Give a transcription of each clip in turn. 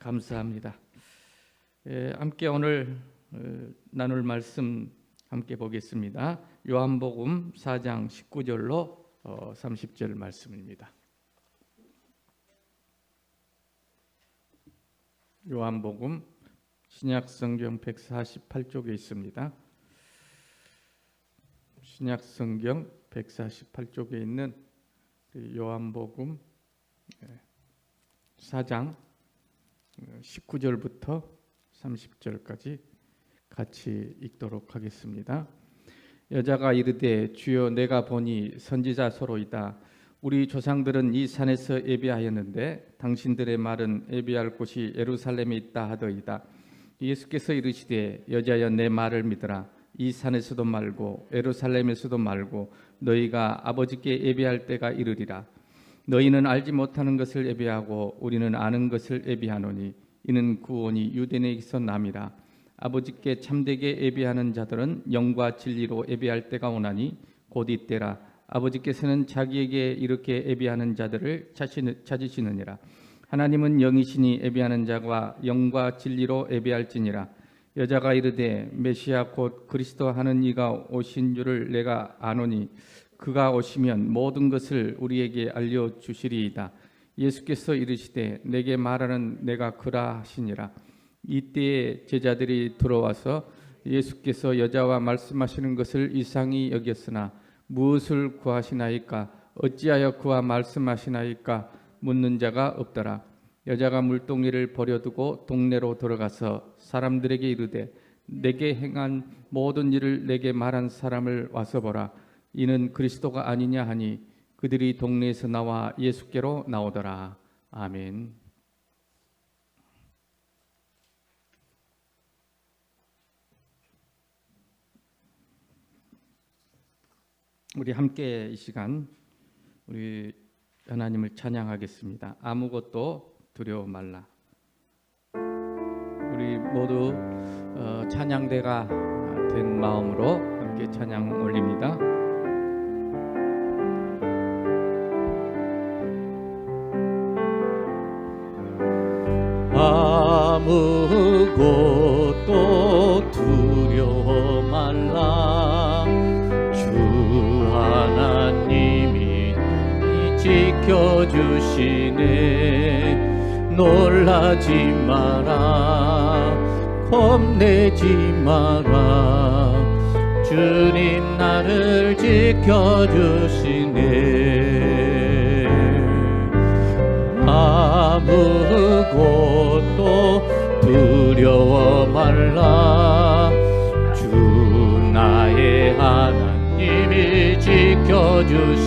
감사합니다. 함께 오늘 나눌 말씀 함께 보겠습니다. 요한복음 4장 19절로 30절 말씀입니다. 요한복음 신약성경 148쪽에 있습니다. 신약성경 148쪽에 있는 요한복음 4장 19절부터 30절까지 같이 읽도록 하겠습니다. 여자가 이르되 주여 내가 보니 선지자 서로이다. 우리 조상들은 이 산에서 예배하였는데 당신들의 말은 예배할 곳이 예루살렘에 있다 하더이다. 예수께서 이르시되 여자여 내 말을 믿으라. 이 산에서도 말고 예루살렘에서도 말고 너희가 아버지께 예배할 때가 이르리라. 너희는 알지 못하는 것을 예배하고 우리는 아는 것을 예배하노니 이는 구원이 유대인에게서 남이라. 아버지께 참되게 예배하는 자들은 영과 진리로 예배할 때가 오나니 곧 이때라. 아버지께서는 자기에게 이렇게 예배하는 자들을 찾으시느니라. 하나님은 영이시니 예배하는 자가 영과 진리로 예배할지니라. 여자가 이르되 메시아 곧 그리스도 하는 이가 오신 줄을 내가 아노니 그가 오시면 모든 것을 우리에게 알려주시리이다. 예수께서 이르시되 내게 말하는 내가 그라 하시니라. 이때에 제자들이 들어와서 예수께서 여자와 말씀하시는 것을 이상히 여겼으나 무엇을 구하시나이까? 어찌하여 그와 말씀하시나이까? 묻는 자가 없더라. 여자가 물동이를 버려두고 동네로 들어가서 사람들에게 이르되 내게 행한 모든 일을 내게 말한 사람을 와서 보라. 이는 그리스도가 아니냐 하니 그들이 동네에서 나와 예수께로 나오더라. 아멘. 우리 함께 이 시간 우리 하나님을 찬양하겠습니다. 아무것도 두려워 말라. 우리 모두 찬양대가 된 마음으로 함께 찬양 올립니다. 아무것도 두려워 말라. 주 하나님이 지켜주시네. 놀라지 마라. 겁내지 마라. 주님 나를 지켜주시네. 아무것도 두려워 말라. 주 나의 하나님이 지켜주시네.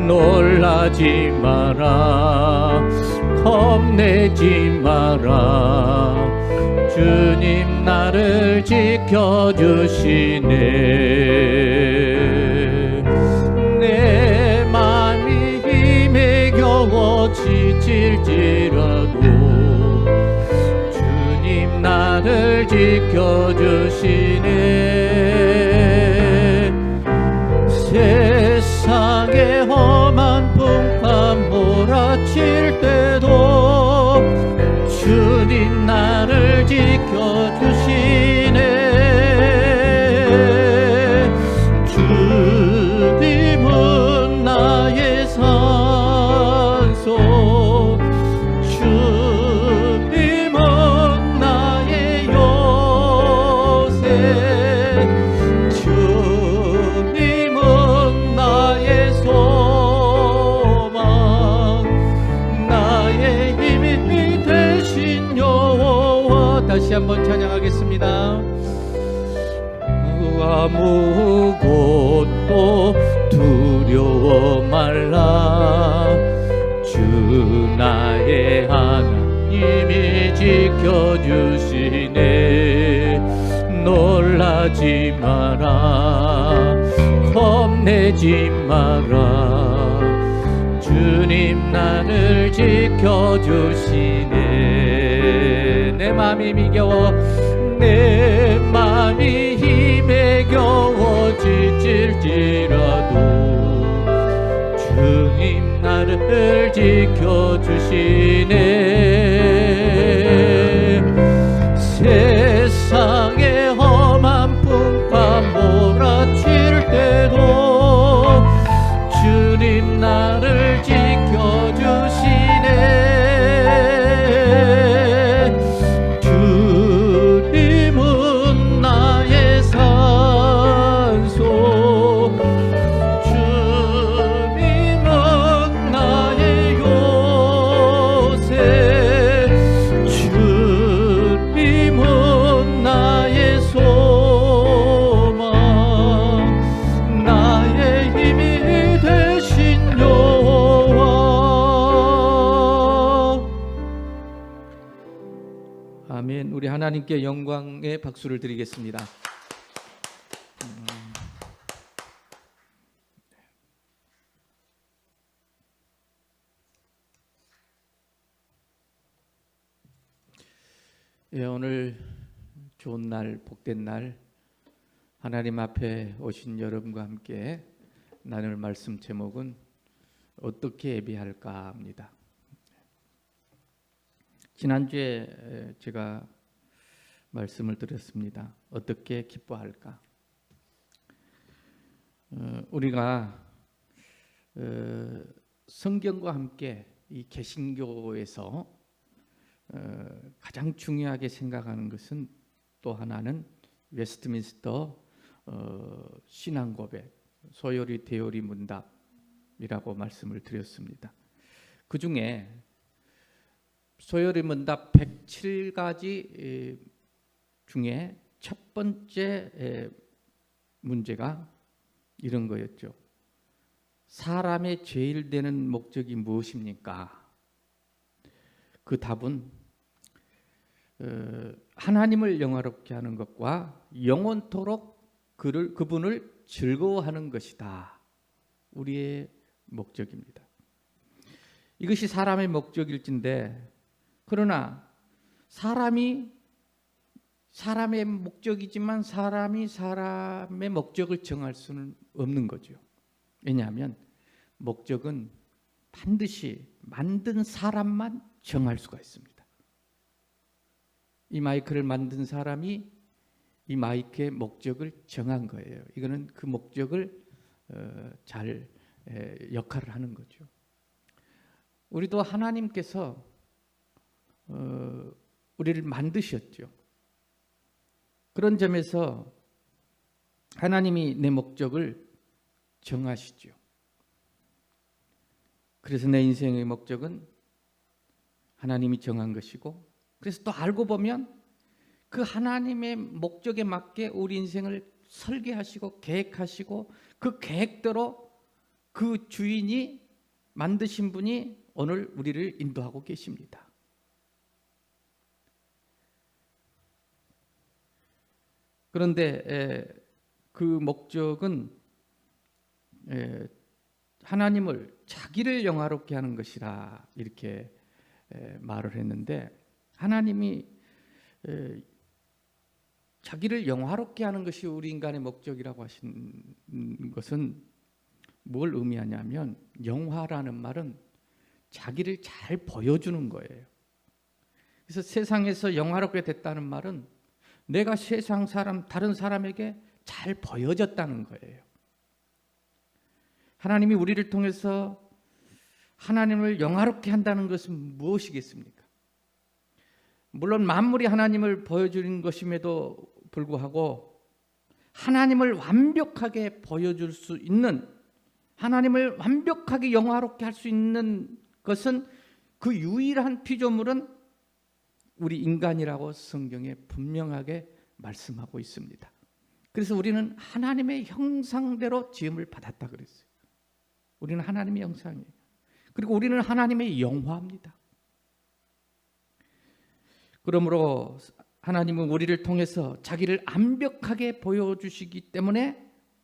놀라지 마라. 겁내지 마라. 주님 나를 지켜주시네. 내 맘이 힘에 겨워 지칠지라도 주님 나를 지켜주시네. 세상에 험한 풍파 몰아칠 때도 주님 나를 지켜주시네. 주님은 나의 산소. 주님은 나의 요새. 주님은 나의 소망. 나의 힘이 되신 여호와. 다시 한번 찬양하겠습니다. 아무것도 두려워 말라. 주 나의 하나님이 지켜주시네. 놀라지 마라. 겁내지 마라. 주님 나를 지켜주시네. 내 맘이 미겨워. 내 맘이 힘에 겨워 지칠지라도 주님 나를 지켜주시네. 하나님께 영광의 박수를 드리겠습니다. 예, 오늘 좋은 날, 복된 날, 하나님 앞에 오신 여러분과 함께 나눌 말씀 제목은 어떻게 예배할까 합니다. 지난주에 제가 말씀을 드렸습니다. 어떻게 기뻐할까? 우리가 성경과 함께 이 개신교에서 가장 중요하게 생각하는 것은 또 하나는 웨스트민스터 신앙 고백, 소요리 대요리 문답이라고 말씀을 드렸습니다. 그 중에 소요리 문답 107가지 중에 첫 번째 문제가 이런 거였죠. 사람의 제일 되는 목적이 무엇입니까? 그 답은 하나님을 영화롭게 하는 것과 영원토록 그분을 즐거워하는 것이다. 우리의 목적입니다. 이것이 사람의 목적일진데, 그러나 사람이 사람의 목적이지만 사람이 사람의 목적을 정할 수는 없는 거죠. 왜냐하면 목적은 반드시 만든 사람만 정할 수가 있습니다. 이 마이크를 만든 사람이 이 마이크의 목적을 정한 거예요. 이거는 그 목적을 잘 역할을 하는 거죠. 우리도 하나님께서 우리를 만드셨죠. 그런 점에서 하나님이 내 목적을 정하시죠. 그래서 내 인생의 목적은 하나님이 정한 것이고, 그래서 또 알고 보면 그 하나님의 목적에 맞게 우리 인생을 설계하시고 계획하시고, 그 계획대로 그 주인이 만드신 분이 오늘 우리를 인도하고 계십니다. 그런데 그 목적은 하나님을 자기를 영화롭게 하는 것이라 이렇게 말을 했는데, 하나님이 자기를 영화롭게 하는 것이 우리 인간의 목적이라고 하신 것은 뭘 의미하냐면, 영화라는 말은 자기를 잘 보여주는 거예요. 그래서 세상에서 영화롭게 됐다는 말은 내가 세상 사람, 다른 사람에게 잘 보여졌다는 거예요. 하나님이 우리를 통해서 하나님을 영화롭게 한다는 것은 무엇이겠습니까? 물론 만물이 하나님을 보여주는 것임에도 불구하고 하나님을 완벽하게 보여줄 수 있는, 하나님을 완벽하게 영화롭게 할 수 있는 것은, 그 유일한 피조물은 우리 인간이라고 성경에 분명하게 말씀하고 있습니다. 그래서 우리는 하나님의 형상대로 지음을 받았다 그랬어요. 우리는 하나님의 형상이에요. 그리고 우리는 하나님의 영화입니다. 그러므로 하나님은 우리를 통해서 자기를 완벽하게 보여주시기 때문에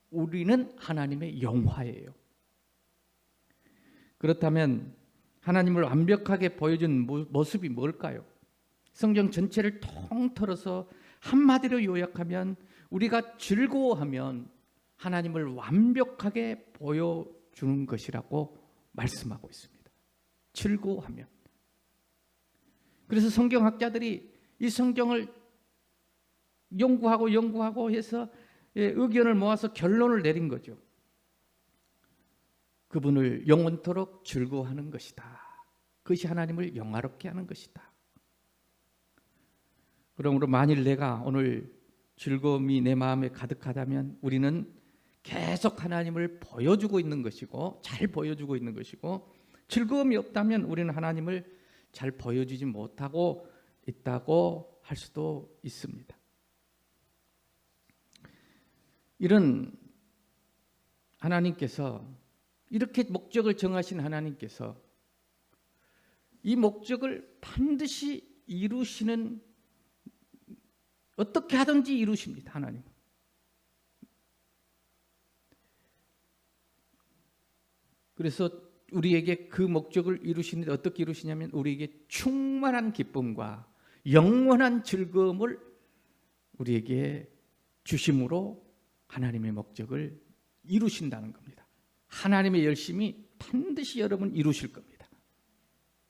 우리는 하나님의 영화예요. 그렇다면 하나님을 완벽하게 보여준 모습이 뭘까요? 성경 전체를 통틀어서 한마디로 요약하면, 우리가 즐거워하면 하나님을 완벽하게 보여주는 것이라고 말씀하고 있습니다. 즐거워하면. 그래서 성경학자들이 이 성경을 연구하고 해서 의견을 모아서 결론을 내린 거죠. 그분을 영원토록 즐거워하는 것이다. 그것이 하나님을 영화롭게 하는 것이다. 그러므로 만일 내가 오늘 즐거움이 내 마음에 가득하다면 우리는 계속 하나님을 보여주고 있는 것이고, 잘 보여주고 있는 것이고, 즐거움이 없다면 우리는 하나님을 잘 보여주지 못하고 있다고 할 수도 있습니다. 이런 하나님께서, 이렇게 목적을 정하신 하나님께서 이 목적을 반드시 이루시는 어떻게 하든지 이루십니다. 하나님. 그래서 우리에게 그 목적을 이루시는데 어떻게 이루시냐면 우리에게 충만한 기쁨과 영원한 즐거움을 우리에게 주심으로 하나님의 목적을 이루신다는 겁니다. 하나님의 열심이 반드시 여러분 이루실 겁니다.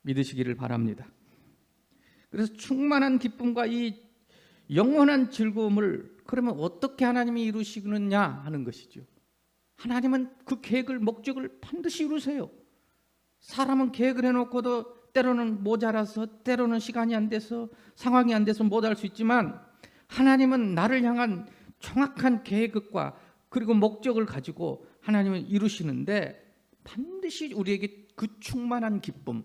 믿으시기를 바랍니다. 그래서 충만한 기쁨과 이 영원한 즐거움을 그러면 어떻게 하나님이 이루시느냐 하는 것이죠. 하나님은 그 계획을 목적을 반드시 이루세요. 사람은 계획을 해놓고도 때로는 모자라서 때로는 시간이 안 돼서 상황이 안 돼서 못할 수 있지만 하나님은 나를 향한 정확한 계획과 그리고 목적을 가지고 하나님은 이루시는데 반드시 우리에게 그 충만한 기쁨,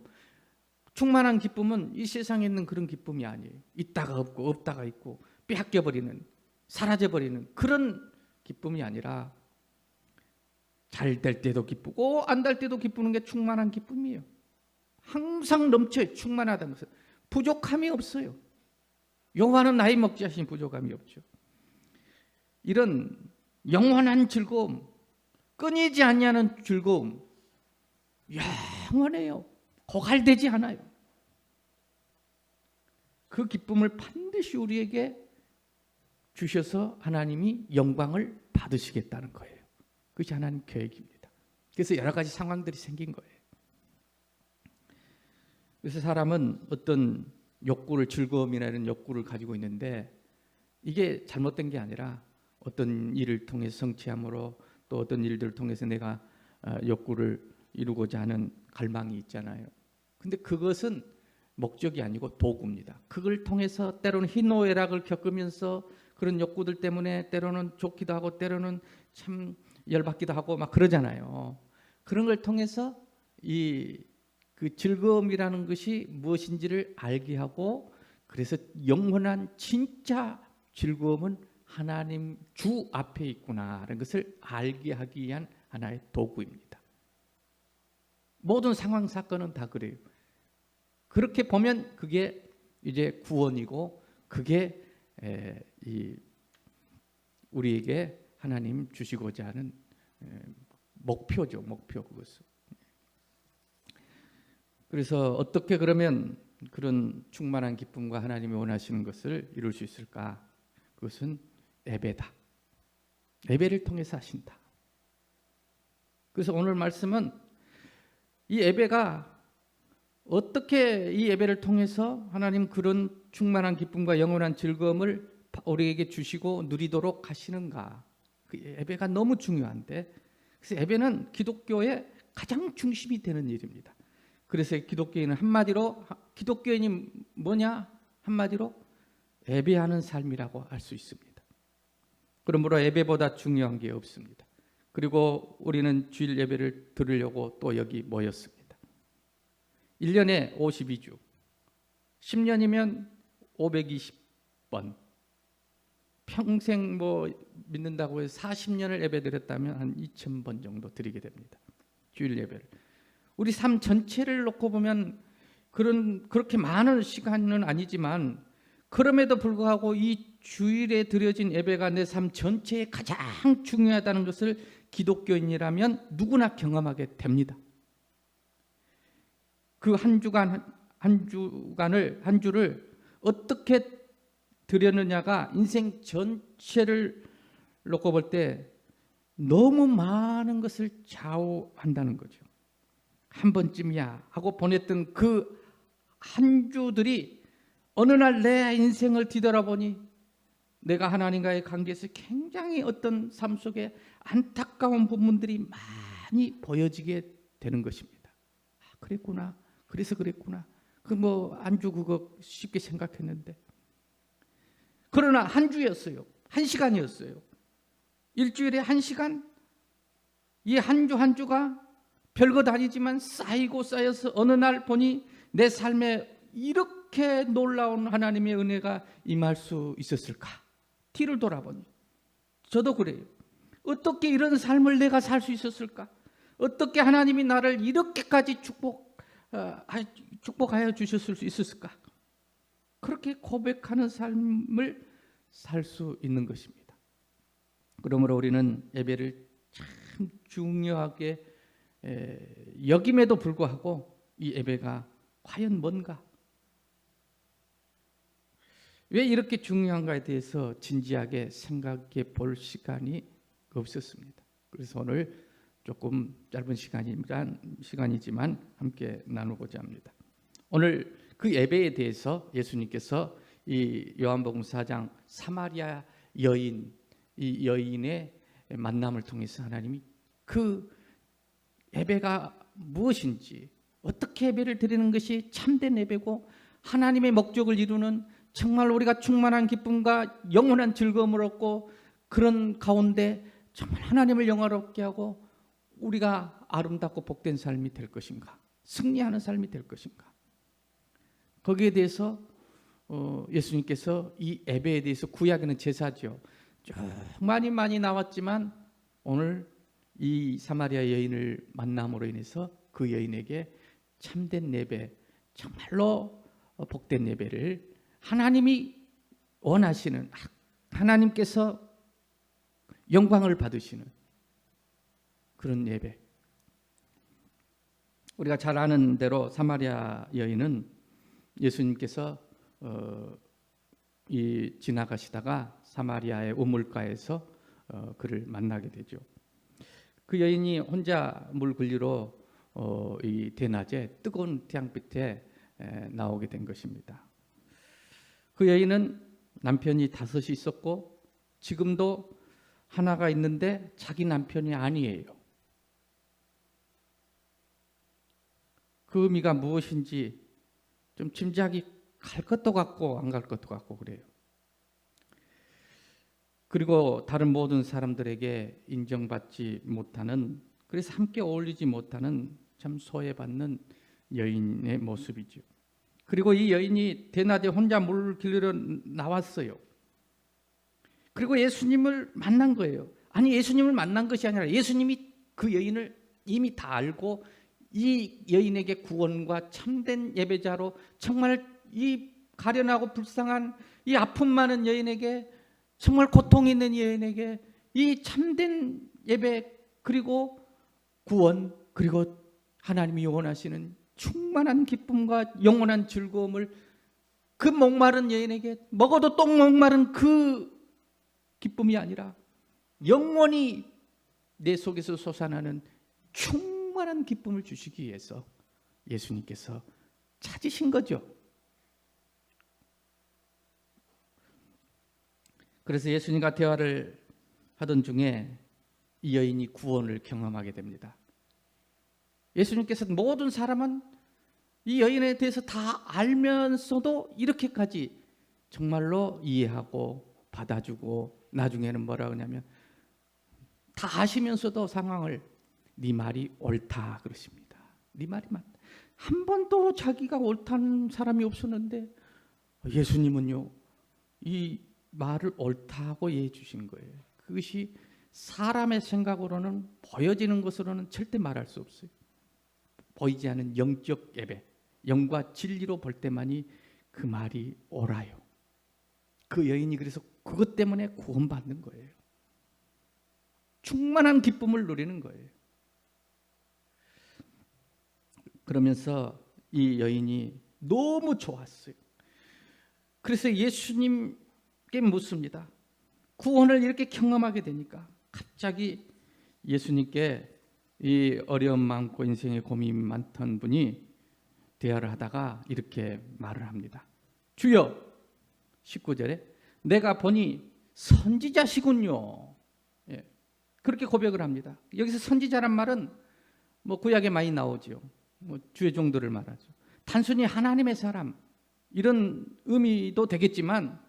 충만한 기쁨은 이 세상에 있는 그런 기쁨이 아니에요. 있다가 없고 없다가 있고 빼앗겨버리는, 사라져버리는 그런 기쁨이 아니라 잘 될 때도 기쁘고 안 될 때도 기쁘는 게 충만한 기쁨이에요. 항상 넘쳐요. 충만하다는 것은 부족함이 없어요. 여호와는 나의 목자신 부족함이 없죠. 이런 영원한 즐거움, 끊이지 않냐는 즐거움, 영원해요. 고갈되지 않아요. 그 기쁨을 반드시 우리에게 주셔서 하나님이 영광을 받으시겠다는 거예요. 그것이 하나님 계획입니다. 그래서 여러 가지 상황들이 생긴 거예요. 그래서 사람은 어떤 욕구를, 즐거움이나 이런 욕구를 가지고 있는데 이게 잘못된 게 아니라 어떤 일을 통해서 성취함으로 또 어떤 일들을 통해서 내가 욕구를 이루고자 하는 갈망이 있잖아요. 근데 그것은 목적이 아니고 도구입니다. 그걸 통해서 때로는 희노애락을 겪으면서 그런 욕구들 때문에 때로는 좋기도 하고 때로는 참 열받기도 하고 막 그러잖아요. 그런 걸 통해서 그 즐거움이라는 것이 무엇인지를 알게 하고 그래서 영원한 진짜 즐거움은 하나님 주 앞에 있구나라는 것을 알게 하기 위한 하나의 도구입니다. 모든 상황 사건은 다 그래요. 그렇게 보면 그게 이제 구원이고 그게 우리에게 하나님 주시고자 하는 목표죠. 목표 그것은. 그래서 어떻게 그러면 그런 충만한 기쁨과 하나님이 원하시는 것을 이룰 수 있을까? 그것은 예배다. 예배를 통해서 하신다. 그래서 오늘 말씀은 이 예배가 어떻게 이 예배를 통해서 하나님 그런 충만한 기쁨과 영원한 즐거움을 우리에게 주시고 누리도록 하시는가? 그 예배가 너무 중요한데 그래서 예배는 기독교의 가장 중심이 되는 일입니다. 그래서 기독교인은 한마디로 기독교인이 뭐냐? 한마디로 예배하는 삶이라고 할 수 있습니다. 그러므로 예배보다 중요한 게 없습니다. 그리고 우리는 주일 예배를 드리려고 또 여기 모였습니다. 1년에 52주, 10년이면 520번, 평생 믿는다고 해서 40년을 예배 드렸다면 한 2000번 정도 드리게 됩니다. 주일 예배를. 우리 삶 전체를 놓고 보면 그렇게 많은 시간은 아니지만 그럼에도 불구하고 이 주일에 드려진 예배가 내 삶 전체에 가장 중요하다는 것을 기독교인이라면 누구나 경험하게 됩니다. 그 한 주를 어떻게 드렸느냐가 인생 전체를 놓고 볼 때 너무 많은 것을 좌우한다는 거죠. 한 번쯤이야 하고 보냈던 그 한 주들이 어느 날 내 인생을 뒤돌아보니 내가 하나님과의 관계에서 굉장히 어떤 삶 속에 안타까운 부분들이 많이 보여지게 되는 것입니다. 그랬구나. 그래서 그랬구나. 안주 그거 쉽게 생각했는데. 그러나 한 주였어요. 한 시간이었어요. 일주일에 한 시간. 이 한 주 한 주가 별것 아니지만 쌓이고 쌓여서 어느 날 보니 내 삶에 이렇게 놀라운 하나님의 은혜가 임할 수 있었을까? 뒤를 돌아보니 저도 그래요. 어떻게 이런 삶을 내가 살 수 있었을까? 어떻게 하나님이 나를 이렇게까지 축복하여 주셨을 수 있었을까? 그렇게 고백하는 삶을 살 수 있는 것입니다. 그러므로 우리는 예배를 참 중요하게 여김에도 불구하고 이 예배가 과연 뭔가, 왜 이렇게 중요한가에 대해서 진지하게 생각해 볼 시간이 없었습니다. 그래서 오늘 조금 짧은 시간이지만 함께 나누고자 합니다. 오늘 그 예배에 대해서 예수님께서 이 요한복음 4장 사마리아 여인, 이 여인의 만남을 통해서 하나님이 그 예배가 무엇인지, 어떻게 예배를 드리는 것이 참된 예배고 하나님의 목적을 이루는, 정말 우리가 충만한 기쁨과 영원한 즐거움을 얻고 그런 가운데 정말 하나님을 영화롭게 하고 우리가 아름답고 복된 삶이 될 것인가, 승리하는 삶이 될 것인가, 거기에 대해서 예수님께서 이 예배에 대해서, 구약에는 제사죠, 많이 나왔지만 오늘 이 사마리아 여인을 만남으로 인해서 그 여인에게 참된 예배, 정말로 복된 예배를 하나님이 원하시는, 하나님께서 영광을 받으시는 그런 예배. 우리가 잘 아는 대로 사마리아 여인은 예수님께서 지나가시다가 사마리아의 우물가에서 그를 만나게 되죠. 그 여인이 혼자 물 근리로 이 대낮에 뜨거운 태양빛에 나오게 된 것입니다. 그 여인은 남편이 5이 있었고 지금도 하나가 있는데 자기 남편이 아니에요. 그 의미가 무엇인지 좀 짐작이 갈 것도 같고 안 갈 것도 같고 그래요. 그리고 다른 모든 사람들에게 인정받지 못하는, 그래서 함께 어울리지 못하는 참 소외받는 여인의 모습이죠. 그리고 이 여인이 대낮에 혼자 물을 길르러 나왔어요. 그리고 예수님을 만난 거예요. 아니, 예수님을 만난 것이 아니라 예수님이 그 여인을 이미 다 알고 이 여인에게 구원과 참된 예배자로, 정말 이 가련하고 불쌍한 이 아픔 많은 여인에게, 정말 고통 있는 여인에게 이 참된 예배, 그리고 구원, 그리고 하나님이 원하시는 충만한 기쁨과 영원한 즐거움을 그 목마른 여인에게, 먹어도 똥 목마른 그 기쁨이 아니라 영원히 내 속에서 솟아나는 충만한 기쁨을 주시기 위해서 예수님께서 찾으신 거죠. 그래서 예수님과 대화를 하던 중에 이 여인이 구원을 경험하게 됩니다. 예수님께서 모든 사람은 이 여인에 대해서 다 알면서도 이렇게까지 정말로 이해하고 받아주고, 나중에는 뭐라 그러냐면 다 아시면서도 상황을 네 말이 옳다 그러십니다. 네 말이 맞다. 한 번도 자기가 옳다는 사람이 없었는데 예수님은요 이 말을 옳다고 이해해 주신 거예요. 그것이 사람의 생각으로는, 보여지는 것으로는 절대 말할 수 없어요. 보이지 않는 영적 예배, 영과 진리로 볼 때만이 그 말이 옳아요. 그 여인이 그래서 그것 때문에 구원받는 거예요. 충만한 기쁨을 누리는 거예요. 그러면서 이 여인이 너무 좋았어요. 그래서 예수님께 묻습니다. 구원을 이렇게 경험하게 되니까 갑자기 예수님께, 이 어려움 많고 인생에 고민이 많던 분이 대화를 하다가 이렇게 말을 합니다. 주여, 19절에 내가 보니 선지자시군요. 예, 그렇게 고백을 합니다. 여기서 선지자란 말은 뭐 구약에 많이 나오죠. 뭐 주의 종들을 말하죠. 단순히 하나님의 사람 이런 의미도 되겠지만,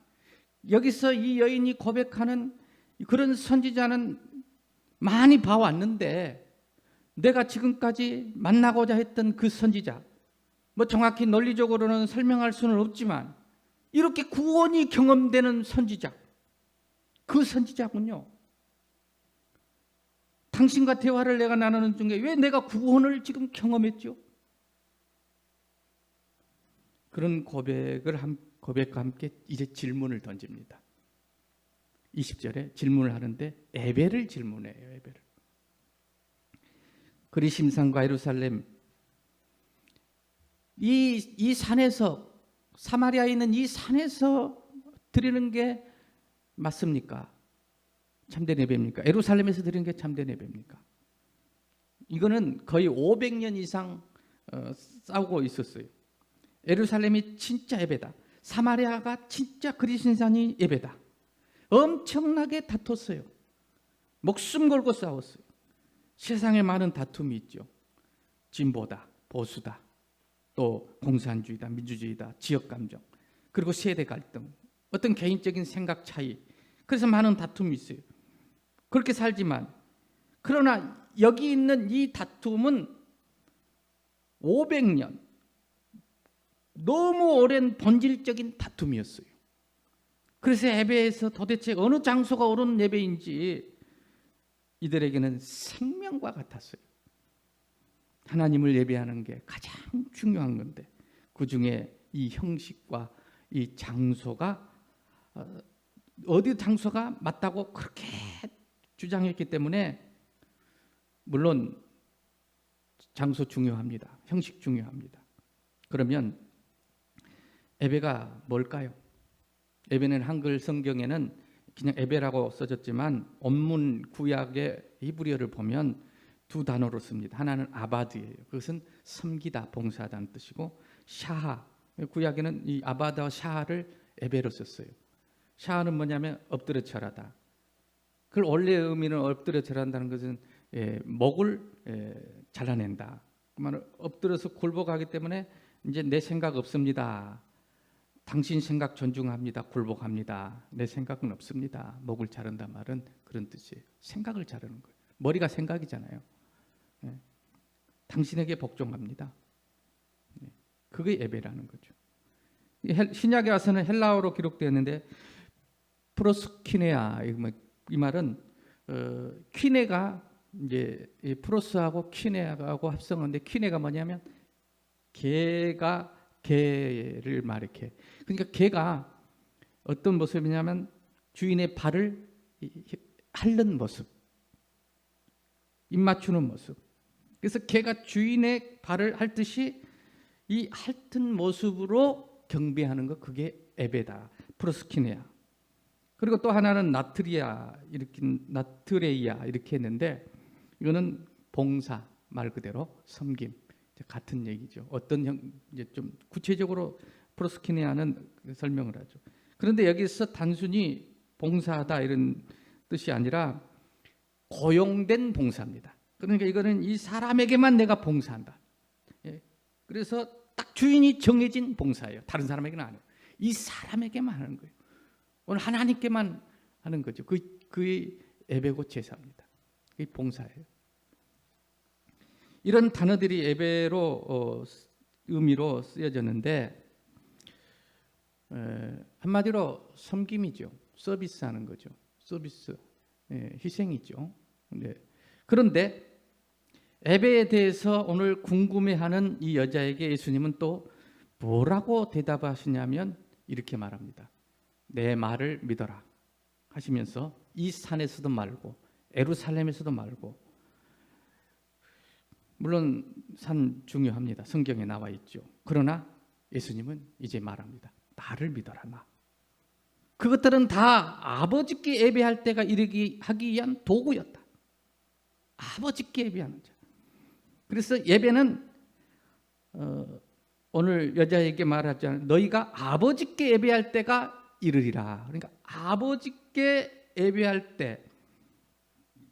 여기서 이 여인이 고백하는 그런 선지자는 많이 봐왔는데, 내가 지금까지 만나고자 했던 그 선지자, 뭐 정확히 논리적으로는 설명할 수는 없지만 이렇게 구원이 경험되는 선지자, 그 선지자군요. 당신과 대화를 내가 나누는 중에 왜 내가 구원을 지금 경험했죠? 그런 고백과 함께 이제 질문을 던집니다. 20절에 질문을 하는데 예배를 질문해요. 예배를. 그리심산과 예루살렘, 이 산에서, 사마리아에 있는 이 산에서 드리는 게 맞습니까? 참된 예배입니까? 예루살렘에서 드리는 게 참된 예배입니까? 이거는 거의 500년 이상 싸우고 있었어요. 예루살렘이 진짜 예배다, 사마리아가 진짜 그리심산이 예배다, 엄청나게 다퉜어요. 목숨 걸고 싸웠어요. 세상에 많은 다툼이 있죠. 진보다, 보수다, 또 공산주의다, 민주주의다, 지역감정, 그리고 세대 갈등, 어떤 개인적인 생각 차이, 그래서 많은 다툼이 있어요. 그렇게 살지만, 그러나 여기 있는 이 다툼은 500년, 너무 오랜 본질적인 다툼이었어요. 그래서 예배에서 도대체 어느 장소가 옳은 예배인지 이들에게는 생명과 같았어요. 하나님을 예배하는 게 가장 중요한 건데, 그 중에 이 형식과 이 장소가, 어디 장소가 맞다고 그렇게 주장했기 때문에, 물론 장소 중요합니다. 형식 중요합니다. 그러면 예배가 뭘까요? 예배는 한글 성경에는 그냥 예배라고 써졌지만 원문 구약의 히브리어를 보면 두 단어로 씁니다. 하나는 아바드예요. 그것은 섬기다, 봉사하다는 뜻이고, 샤하, 구약에는 이 아바드와 샤하를 예배로 썼어요. 샤하는 뭐냐면 엎드려 절하다. 그 원래의 의미는 엎드려 절한다는 것은 목을 잘라낸다. 그 말은 엎드려서 굴복하기 때문에 이제 내 생각 없습니다, 당신 생각 존중합니다, 굴복합니다, 내 생각은 없습니다, 목을 자른다 말은 그런 뜻이에요. 생각을 자르는 거예요. 머리가 생각이잖아요. 당신에게 복종합니다. 그게 예배라는 거죠. 신약에 와서는 헬라어로 기록되었는데 프로스키네아, 이 말은 퀴네가 이제 프로스하고 퀴네하고 합성어인데, 퀴네가 뭐냐면 개가 개를 말이렇게, 그러니까 개가 어떤 모습이냐면 주인의 발을 핥는 모습, 입 맞추는 모습. 그래서 개가 주인의 발을 핥듯이 이 핥은 모습으로 경배하는 것, 그게 예배다, 프로스키네아. 그리고 또 하나는 나트레이아 이렇게 했는데, 이거는 봉사, 말 그대로 섬김, 같은 얘기죠. 어떤 이제 좀 구체적으로 프로스키네아는 설명을 하죠. 그런데 여기서 단순히 봉사하다 이런 뜻이 아니라 고용된 봉사입니다. 그러니까 이거는 이 사람에게만 내가 봉사한다. 그래서 딱 주인이 정해진 봉사예요. 다른 사람에게는 아니에요. 이 사람에게만 하는 거예요. 오늘 하나님께만 하는 거죠. 그의 예배고 제사입니다. 그게 봉사예요. 이런 단어들이 예배로 의미로 쓰여졌는데, 한마디로 섬김이죠. 서비스하는 거죠. 서비스, 희생이죠. 그런데 예배에 대해서 오늘 궁금해하는 이 여자에게 예수님은 또 뭐라고 대답하시냐면 이렇게 말합니다. 내 말을 믿어라 하시면서 이 산에서도 말고 예루살렘에서도 말고, 물론 산 중요합니다. 성경에 나와 있죠. 그러나 예수님은 이제 말합니다. 나를 믿어라, 나. 그것들은 다 아버지께 예배할 때가 이르기 하기 위한 도구였다. 아버지께 예배하는 자. 그래서 예배는 오늘 여자에게 말하자면 너희가 아버지께 예배할 때가 이르리라. 그러니까 아버지께 예배할 때,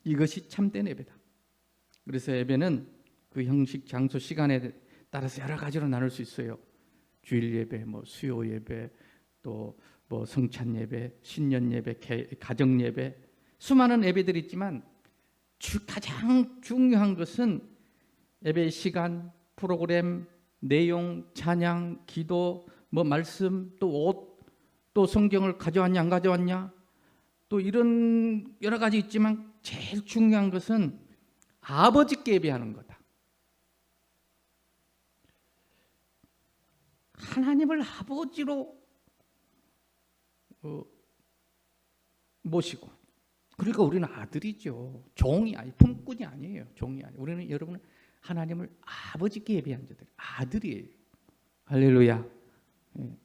이것이 참된 예배다. 그래서 예배는 그 형식, 장소, 시간에 따라서 여러 가지로 나눌 수 있어요. 주일 예배, 수요 예배, 또 성찬 예배, 신년 예배, 가정 예배, 수많은 예배들이 있지만 가장 중요한 것은 예배의 시간, 프로그램, 내용, 찬양, 기도, 말씀, 또 옷, 또 성경을 가져왔냐 안 가져왔냐, 또 이런 여러 가지 있지만 제일 중요한 것은 아버지께 예배하는 거다. 하나님을 아버지로 모시고, 그러니까 우리는 아들이죠. 종이 아니, 품꾼이 아니에요. 종이 아니에요. 우리는 여러분 하나님을 아버지께 예배한 자들, 아들이에요. 할렐루야. 예.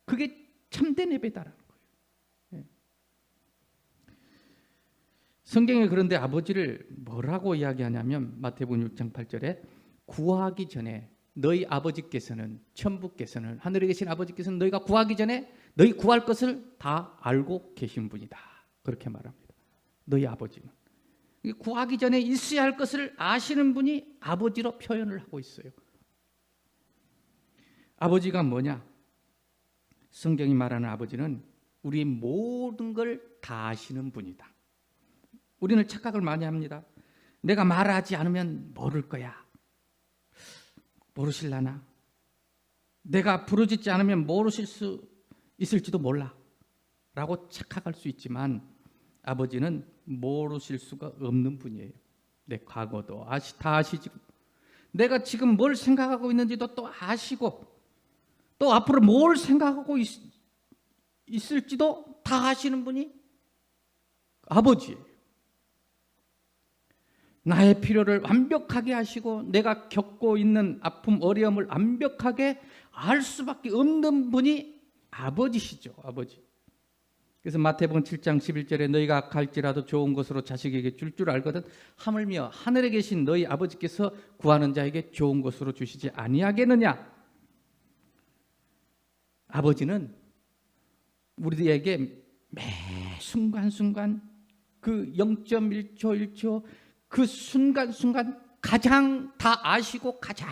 그게 참된 예배다라는 거예요. 예. 성경에 그런데 아버지를 뭐라고 이야기하냐면 마태복음 6장 8절에 구하기 전에 너희 아버지께서는, 천부께서는, 하늘에 계신 아버지께서는 너희가 구하기 전에 너희 구할 것을 다 알고 계신 분이다. 그렇게 말합니다. 너희 아버지는 구하기 전에 있어야 할 것을 아시는 분이 아버지로 표현을 하고 있어요. 아버지가 뭐냐? 성경이 말하는 아버지는 우리 모든 걸 다 아시는 분이다. 우리는 착각을 많이 합니다. 내가 말하지 않으면 모를 거야. 모르실라나? 내가 부르짖지 않으면 모르실 수 있을지도 몰라 라고 착각할 수 있지만 아버지는 모르실 수가 없는 분이에요. 내 과거도 다 아시고, 내가 지금 뭘 생각하고 있는지도 또 아시고, 또 앞으로 뭘 생각하고 있을지도 다 아시는 분이 아버지예요. 나의 필요를 완벽하게 아시고 내가 겪고 있는 아픔, 어려움을 완벽하게 알 수밖에 없는 분이 아버지시죠. 아버지. 그래서 마태복음 7장 11절에 너희가 갈지라도 좋은 것으로 자식에게 줄 알거든 하물며 하늘에 계신 너희 아버지께서 구하는 자에게 좋은 것으로 주시지 아니하겠느냐. 아버지는 우리에게 매 순간순간 그 0.1초 1초 그 순간순간 가장 다 아시고 가장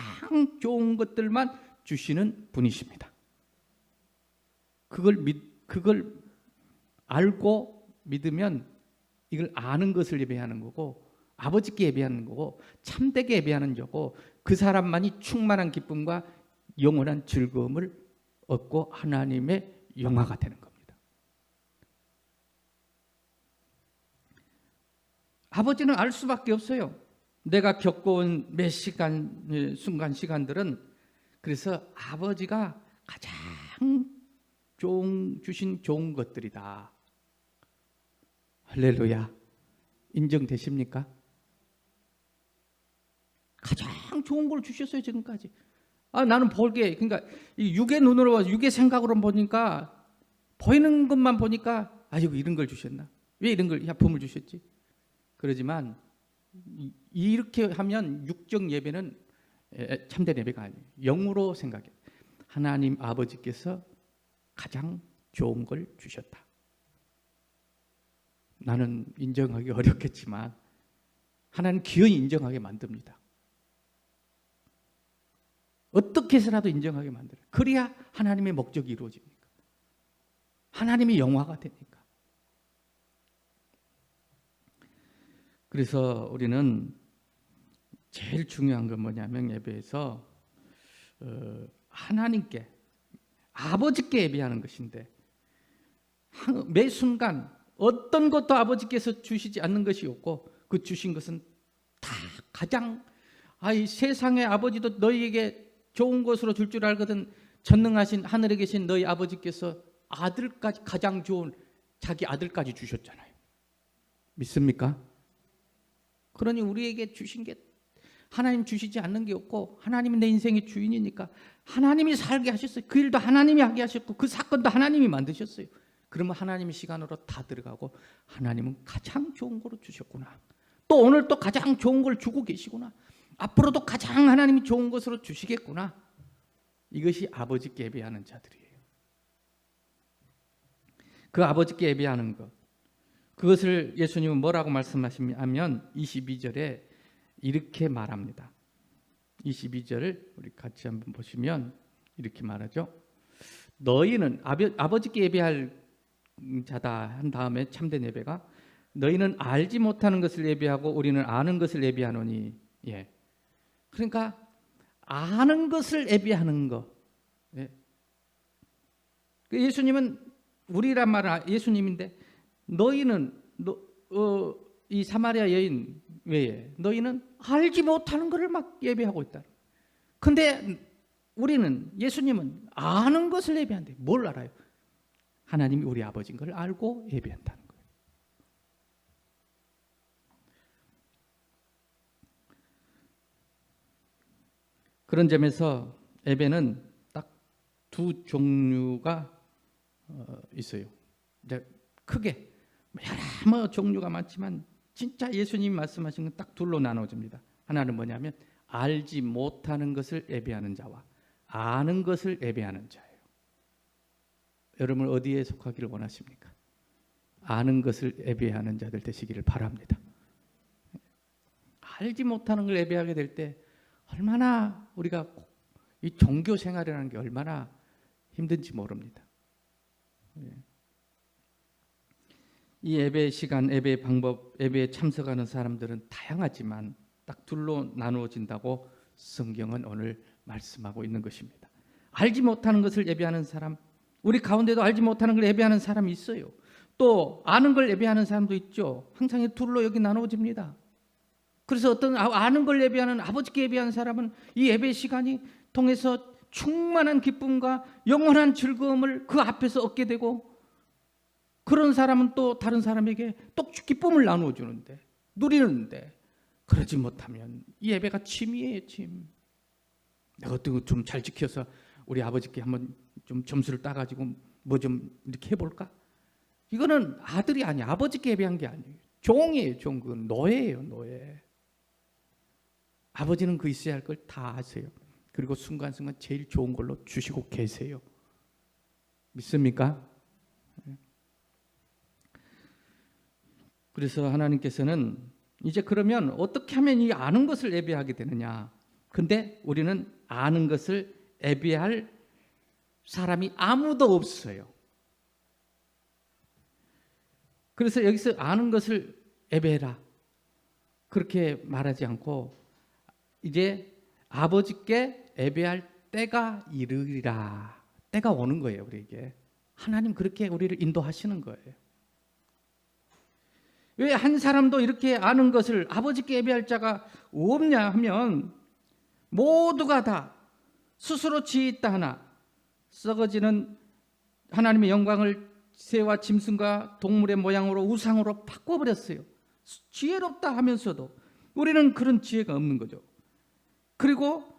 좋은 것들만 주시는 분이십니다. 그걸 알고 믿으면 이걸 아는 것을 예배하는 거고, 아버지께 예배하는 거고, 참되게 예배하는 거고, 그 사람만이 충만한 기쁨과 영원한 즐거움을 얻고 하나님의 영화가 되는 겁니다. 아버지는 알 수밖에 없어요. 내가 겪어온 몇 시간, 시간들은 그래서 아버지가 가장 주신 좋은 것들이다. 할렐루야. 인정되십니까? 가장 좋은 걸 주셨어요, 지금까지. 나는 볼게, 그러니까 육의 눈으로, 육의 생각으로 보니까, 보이는 것만 보니까, 이런 걸 주셨나? 왜 이런 걸, 약품을 주셨지? 그러지만, 이렇게 하면 육적 예배는 참된 예배가 아니에요. 영으로 생각해. 하나님 아버지께서 가장 좋은 걸 주셨다. 나는 인정하기 어렵겠지만 하나님 기어이 인정하게 만듭니다. 어떻게 해서라도 인정하게 만들어요. 그래야 하나님의 목적이 이루어집니까? 하나님의 영화가 되니까. 그래서 우리는 제일 중요한 건 뭐냐면 예배에서 하나님께, 아버지께 예배하는 것인데, 매 순간 어떤 것도 아버지께서 주시지 않는 것이 없고, 그 주신 것은 다 가장, 이 세상의 아버지도 너희에게 좋은 것으로 줄 줄 알거든 전능하신 하늘에 계신 너희 아버지께서 아들까지, 가장 좋은 자기 아들까지 주셨잖아요. 믿습니까? 그러니 우리에게 주신 게 하나님 주시지 않는 게 없고, 하나님이 내 인생의 주인이니까 하나님이 살게 하셨어요. 그 일도 하나님이 하게 하셨고, 그 사건도 하나님이 만드셨어요. 그러면 하나님의 시간으로 다 들어가고, 하나님은 가장 좋은 거로 주셨구나. 또 오늘 또 가장 좋은 걸 주고 계시구나. 앞으로도 가장 하나님이 좋은 것으로 주시겠구나. 이것이 아버지께 예배하는 자들이에요. 그 아버지께 예배하는 것, 그것을 예수님은 뭐라고 말씀하시냐면 22절에 이렇게 말합니다. 22절을 우리 같이 한번 보시면 이렇게 말하죠. 너희는 아버지께 예배할 자다 한 다음에 참된 예배가, 너희는 알지 못하는 것을 예배하고 우리는 아는 것을 예배하노니. 예. 그러니까 아는 것을 예배하는 거. 예. 예수님은, 우리란 말은 예수님인데, 너희는 이 사마리아 여인 외에 너희는 알지 못하는 것을 막 예배하고 있다. 근데 우리는, 예수님은 아는 것을 예배한대. 뭘 알아요? 하나님이 우리 아버지인 걸 알고 예배한다는 거예요. 그런 점에서 예배는 딱 두 종류가 있어요. 이제 크게 여러 종류가 많지만 진짜 예수님이 말씀하신 건 딱 둘로 나눠집니다. 하나는 뭐냐면 알지 못하는 것을 예배하는 자와 아는 것을 예배하는 자예요. 여러분 어디에 속하기를 원하십니까? 아는 것을 예배하는 자들 되시기를 바랍니다. 알지 못하는 걸 예배하게 될 때 얼마나 우리가 이 종교 생활이라는 게 얼마나 힘든지 모릅니다. 이 예배 시간, 예배 방법, 예배에 참석하는 사람들은 다양하지만 딱 둘로 나누어진다고 성경은 오늘 말씀하고 있는 것입니다. 알지 못하는 것을 예배하는 사람, 우리 가운데도 알지 못하는 걸 예배하는 사람이 있어요. 또 아는 걸 예배하는 사람도 있죠. 항상 이 둘로 여기 나누어집니다. 그래서 어떤 아는 걸 예배하는, 아버지께 예배하는 사람은 이 예배 시간이 통해서 충만한 기쁨과 영원한 즐거움을 그 앞에서 얻게 되고, 그런 사람은 또 다른 사람에게 또 기쁨을 나누어 주는데, 누리는데, 그러지 못하면 이 예배가 침이에요, 침. 내가 어떤 거 좀 잘 지켜서 우리 아버지께 한번 좀 점수를 따가지고 뭐 좀 이렇게 해볼까? 이거는 아들이 아니야. 아버지께 예배한 게 아니에요. 종이에요, 종. 그건 노예예요, 노예. 아버지는 그 있어야 할 걸 다 아세요. 그리고 순간순간 제일 좋은 걸로 주시고 계세요. 믿습니까? 그래서 하나님께서는 이제 그러면 어떻게 하면 이 아는 것을 예배하게 되느냐? 근데 우리는 아는 것을 예배할 사람이 아무도 없어요. 그래서 여기서 아는 것을 예배해라, 그렇게 말하지 않고 이제 아버지께 예배할 때가 이르리라, 때가 오는 거예요. 우리에게 하나님 그렇게 우리를 인도하시는 거예요. 왜 한 사람도 이렇게 아는 것을 아버지께 예배할 자가 없냐 하면, 모두가 다 스스로 지있다 하나 썩어지는 하나님의 영광을 새와 짐승과 동물의 모양으로 우상으로 바꿔버렸어요. 지혜롭다 하면서도 우리는 그런 지혜가 없는 거죠. 그리고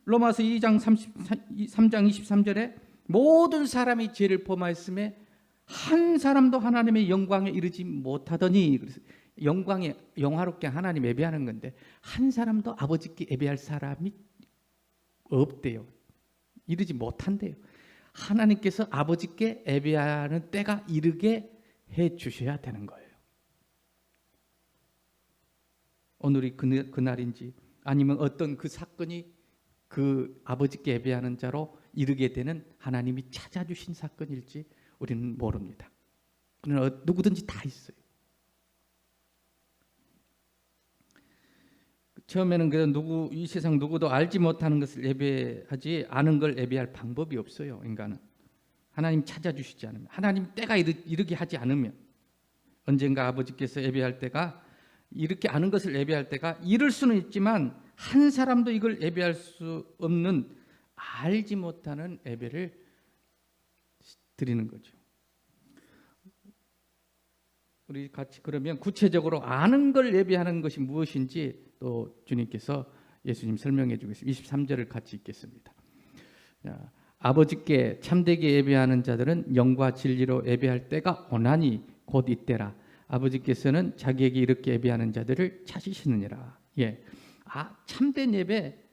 로마서 2장 3장 23절에 모든 사람이 죄를 범하였음에 한 사람도 하나님의 영광에 이르지 못하더니, 그래서 영광에 영화롭게 하나님 예배하는 건데 한 사람도 아버지께 예배할 사람이 없대요. 이르지 못한대요. 하나님께서 아버지께 예배하는 때가 이르게 해 주셔야 되는 거예요. 오늘이 그날인지 아니면 어떤 그 사건이 그 아버지께 예배하는 자로 이르게 되는 하나님이 찾아주신 사건일지 우리는 모릅니다. 그러나 누구든지 다 있어요. 처음에는 그래서 이 세상 누구도 알지 못하는 것을 예배하지 아는 걸 예배할 방법이 없어요. 인간은 하나님 찾아주시지 않으면, 하나님 때가 이르게 하지 않으면, 언젠가 아버지께서 예배할 때가, 이렇게 아는 것을 예배할 때가 이를 수는 있지만 한 사람도 이걸 예배할 수 없는 알지 못하는 예배를 드리는 거죠. 우리 같이 그러면 구체적으로 아는 걸 예배하는 것이 무엇인지 또 주님께서 예수님 설명해 주겠습니다. 23절을 같이 읽겠습니다. 아버지께 참되게 예배하는 자들은 영과 진리로 예배할 때가 오나니 곧 이때라. 아버지께서는 자기에게 이렇게 예배하는 자들을 찾으시느니라. 예, 참된 예배,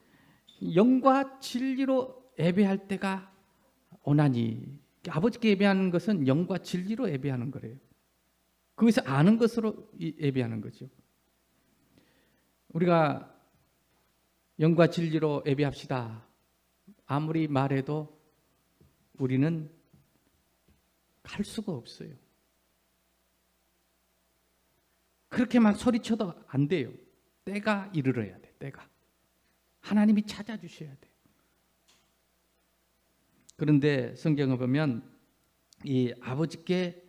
영과 진리로 예배할 때가 오나니. 아버지께 예배하는 것은 영과 진리로 예배하는 거래요. 거기서 아는 것으로 예배하는 거죠. 우리가 영과 진리로 예배합시다 아무리 말해도 우리는 할 수가 없어요. 그렇게 막 소리쳐도 안 돼요. 때가 이르러야 돼. 때가 하나님이 찾아주셔야 돼요. 그런데 성경을 보면 이 아버지께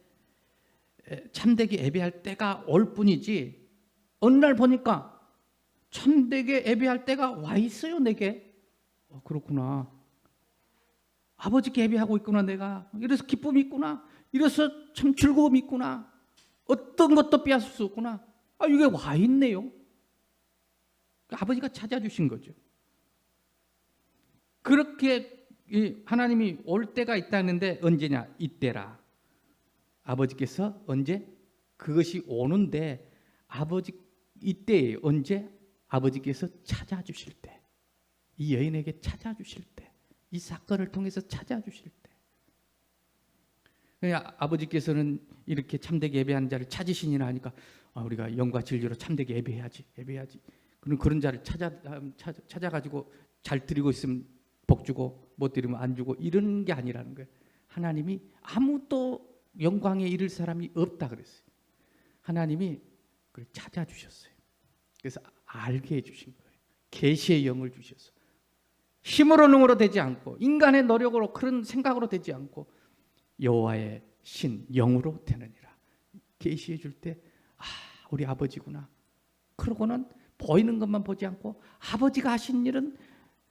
참되게 예배할 때가 올 뿐이지, 어느 날 보니까 참되게 예배할 때가 와 있어요, 내게. 그렇구나. 아버지께 예배하고 있구나, 내가. 이래서 기쁨이 있구나. 이래서 참 즐거움이 있구나. 어떤 것도 빼앗을 수 없구나. 이게 와 있네요. 아버지가 찾아주신 거죠. 그렇게 하나님이 올 때가 있다는데 언제냐? 이때라. 아버지께서 언제? 그것이 오는데 아버지 이때에 언제? 아버지께서 찾아주실 때. 이 여인에게 찾아주실 때. 이 사건을 통해서 찾아주실 때. 아버지께서는 이렇게 참되게 예배하는 자를 찾으시니라 하니까 우리가 영과 진리로 참되게 예배해야지. 그런 자를 찾아가지고 잘 드리고 있으면 복 주고 못 드리면 안 주고 이런 게 아니라는 거예요. 하나님이 아무도 영광에 이를 사람이 없다 그랬어요. 하나님이 그걸 찾아주셨어요. 그래서 알게 해주신 거예요. 계시의 영을 주셔서 힘으로 능으로 되지 않고 인간의 노력으로 그런 생각으로 되지 않고 여호와의 신 영으로 되느니라. 계시해 줄 때 우리 아버지구나. 그러고는 보이는 것만 보지 않고 아버지가 하신 일은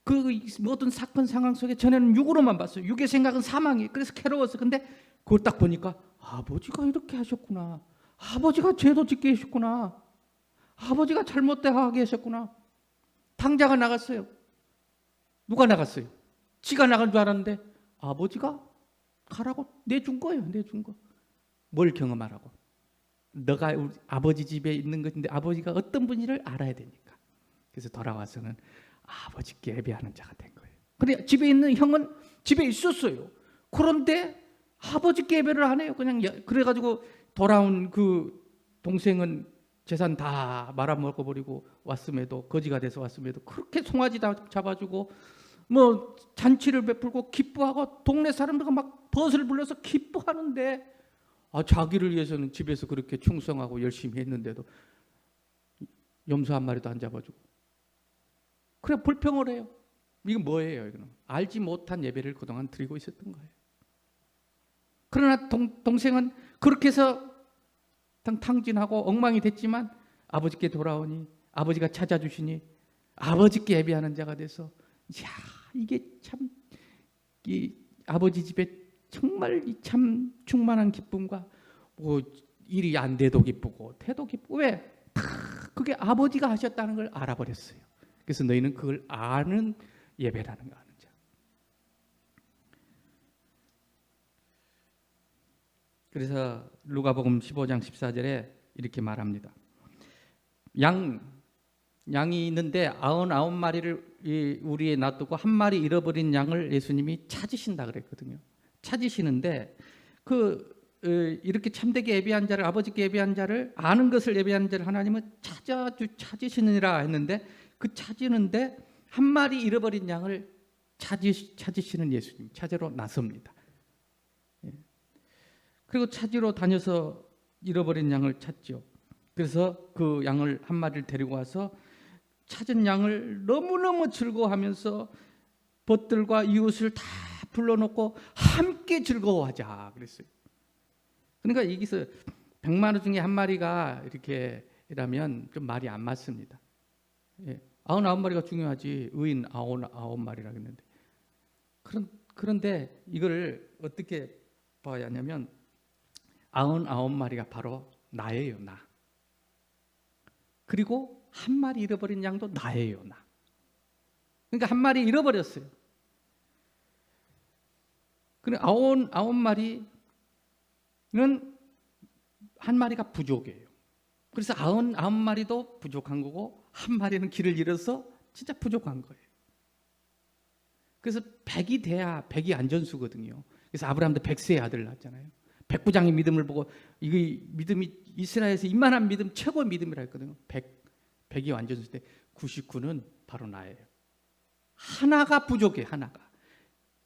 그 모든 사건 상황 속에 전에는 육으로만 봤어요. 육의 생각은 사망이. 그래서 괴로웠어. 근데 그걸 딱 보니까 아버지가 이렇게 하셨구나. 아버지가 죄도 짓게 하셨구나. 아버지가 잘못되게 하셨구나. 당자가 나갔어요. 누가 나갔어요? 지가 나간 줄 알았는데 아버지가 가라고 내준 거예요. 내준 거. 뭘 경험하라고? 너가 우리 아버지 집에 있는 것인데 아버지가 어떤 분인지를 알아야 되니까. 그래서 돌아와서는 아버지께 예배하는 자가 된 거예요. 그래 집에 있는 형은 집에 있었어요. 그런데 아버지께 예배를 안 해요. 그냥 그래가지고 돌아온 그 동생은 재산 다 말아먹어 버리고 왔음에도 거지가 돼서 왔음에도 그렇게 송아지 다 잡아주고 뭐 잔치를 베풀고 기뻐하고 동네 사람들과 막 벗을 불려서 기뻐하는데 자기를 위해서는 집에서 그렇게 충성하고 열심히 했는데도 염소 한 마리도 안 잡아주고 그래 불평을 해요. 이건 뭐예요? 이거는 알지 못한 예배를 그동안 드리고 있었던 거예요. 그러나 동생은 그렇게 해서 탕진하고 엉망이 됐지만 아버지께 돌아오니 아버지가 찾아주시니 아버지께 예배하는 자가 돼서 이게 참 이 아버지 집에 정말 참 충만한 기쁨과 뭐 일이 안 돼도 기쁘고 돼도 기쁘고 왜? 그게 아버지가 하셨다는 걸 알아버렸어요. 그래서 너희는 그걸 아는 예배라는 거 아는 자. 그래서 누가복음 15장 14절에 이렇게 말합니다. 양이 있는데 99마리를 우리에 놔두고 한 마리 잃어버린 양을 예수님이 찾으신다 그랬거든요. 찾으시는데 이렇게 참되게 예배한 자를 아버지께 예배한 자를 아는 것을 예배한 자를 하나님은 찾으시느니라 했는데 그 찾으는데 한 마리 잃어버린 양을 찾으시는 예수님 찾으러 나섭니다. 그리고 찾으러 다녀서 잃어버린 양을 찾죠. 그래서 그 양을 한 마리를 데리고 와서 찾은 양을 너무너무 즐거워하면서 벗들과 이웃을 다 불러놓고 함께 즐거워하자 그랬어요. 그러니까 여기서 100만 원 중에 한 마리가 이렇게 이라면 좀 말이 안 맞습니다. 99마리가 중요하지 의인 99마리라 했는데 그런데 이걸 어떻게 봐야 하냐면 99마리가 바로 나예요. 나. 그리고 한 마리 잃어버린 양도 나예요. 나. 그러니까 한 마리 잃어버렸어요. 그리고 99마리는 한 마리가 부족해요. 그래서 99마리도 부족한 거고 한 마리는 길을 잃어서 진짜 부족한 거예요. 그래서 100이 돼야 100이 안전수거든요. 그래서 아브라함도 100세의 아들을 낳았잖아요. 백부장의 믿음을 보고 이게 믿음이 이스라엘에서 이만한 믿음 최고의 믿음이라 했거든요. 100이 완전수 때 99는 바로 나예요. 하나가 부족해. 하나가.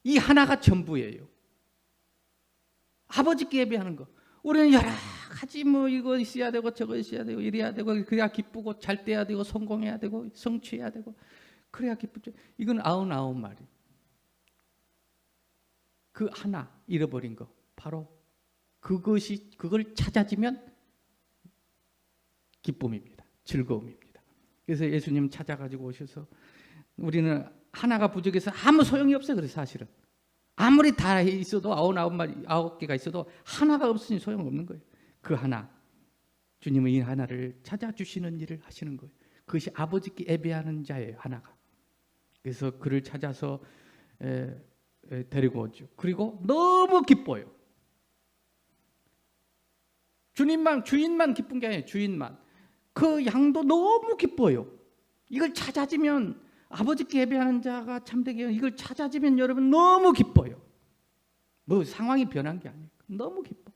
이 하나가 전부예요. 아버지께 예배하는 거. 우리는 여러 가지 뭐 이거 있어야 되고 저거 있어야 되고 이래야 되고 그래야 기쁘고 잘 돼야 되고 성공해야 되고 성취해야 되고 그래야 기쁘죠. 이건 99마리. 그 하나 잃어버린 거 바로 그걸 찾아지면 기쁨입니다. 즐거움입니다. 그래서 예수님 찾아가지고 오셔서 우리는 하나가 부족해서 아무 소용이 없어요. 그래서 사실은 아무리 다 있어도 99개가 있어도 하나가 없으니 소용없는 거예요. 그 하나 주님은 이 하나를 찾아주시는 일을 하시는 거예요. 그것이 아버지께 예배하는 자예요. 하나가. 그래서 그를 찾아서 데리고 오죠. 그리고 너무 기뻐요. 주인만 기쁜 게 아니에요. 주인만. 그 양도 너무 기뻐요. 이걸 찾아지면, 아버지께 예배하는 자가 참되게 이걸 찾아지면 여러분 너무 기뻐요. 뭐 상황이 변한 게 아니에요. 너무 기뻐.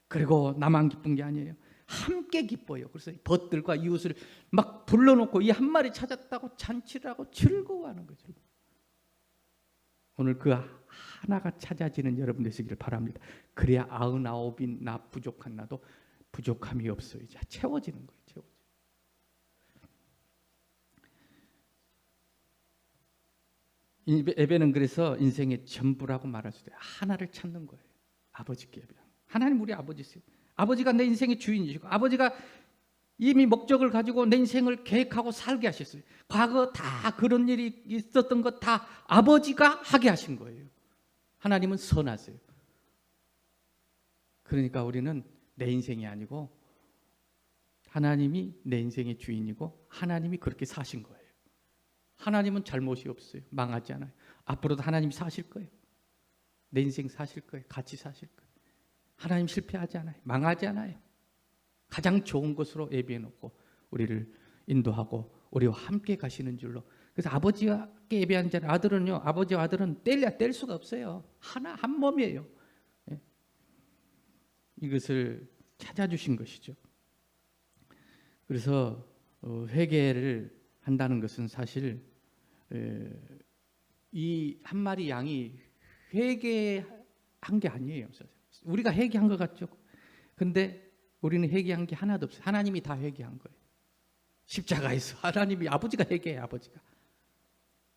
그리고 나만 기쁜 게 아니에요. 함께 기뻐요. 그래서 벗들과 이웃을 막 불러놓고 이 한 마리 찾았다고 잔치를 하고 즐거워하는 거죠. 오늘 그 하나가 찾아지는 여러분 되시기를 바랍니다. 그래야 99인 나 부족한 나도 부족함이 없어요. 이제 채워지는 거예요. 예배는 그래서 인생의 전부라고 말할 수 있어요. 하나를 찾는 거예요. 아버지께 예배. 하나님 우리 아버지세요. 아버지가 내 인생의 주인이시고 아버지가 이미 목적을 가지고 내 인생을 계획하고 살게 하셨어요. 과거 다 그런 일이 있었던 것 다 아버지가 하게 하신 거예요. 하나님은 선하세요. 그러니까 우리는 내 인생이 아니고 하나님이 내 인생의 주인이고 하나님이 그렇게 사신 거예요. 하나님은 잘못이 없어요. 망하지 않아요. 앞으로도 하나님이 사실 거예요. 내 인생 사실 거예요. 같이 사실 거예요. 하나님 실패하지 않아요. 망하지 않아요. 가장 좋은 것으로 예비해 놓고 우리를 인도하고 우리와 함께 가시는 줄로. 그래서 아버지와 예배한 자는 아들은요, 아버지와 아들은 뗄 수가 없어요. 하나 한 몸이에요. 예. 이것을 찾아주신 것이죠. 그래서 회개를 한다는 것은 사실 이 한 마리 양이 회개한 게 아니에요. 우리가 회개한 것 같죠. 근데 우리는 회개한 게 하나도 없어요. 하나님이 다 회개한 거예요. 십자가에서 하나님이 아버지가 회개해요. 아버지가.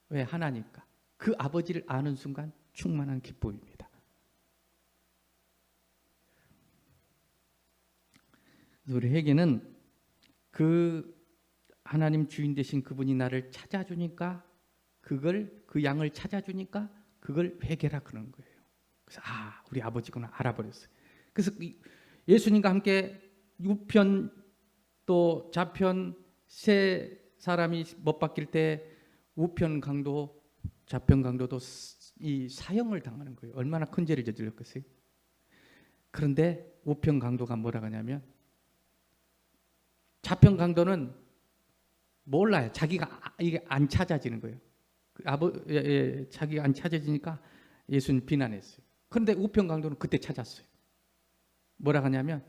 왜? 하나니까. 그 아버지를 아는 순간 충만한 기쁨입니다. 그래서 우리 회개는 그 하나님 주인 되신 그분이 나를 찾아주니까 그 양을 찾아주니까 그걸 회개라 그러는 거예요. 그래서 우리 아버지구나 알아버렸어요. 그래서 예수님과 함께 우편 또 좌편 세 사람이 못 박힐 때 우편 강도 좌편 강도도 이 사형을 당하는 거예요. 얼마나 큰 죄를 저질렀겠어요. 그런데 우편 강도가 뭐라 하냐면 좌편 강도는 몰라요. 자기가 이게 안 찾아지는 거예요. 자기가 안 찾아지니까 예수님 비난했어요. 그런데 우편 강도는 그때 찾았어요. 뭐라 하냐면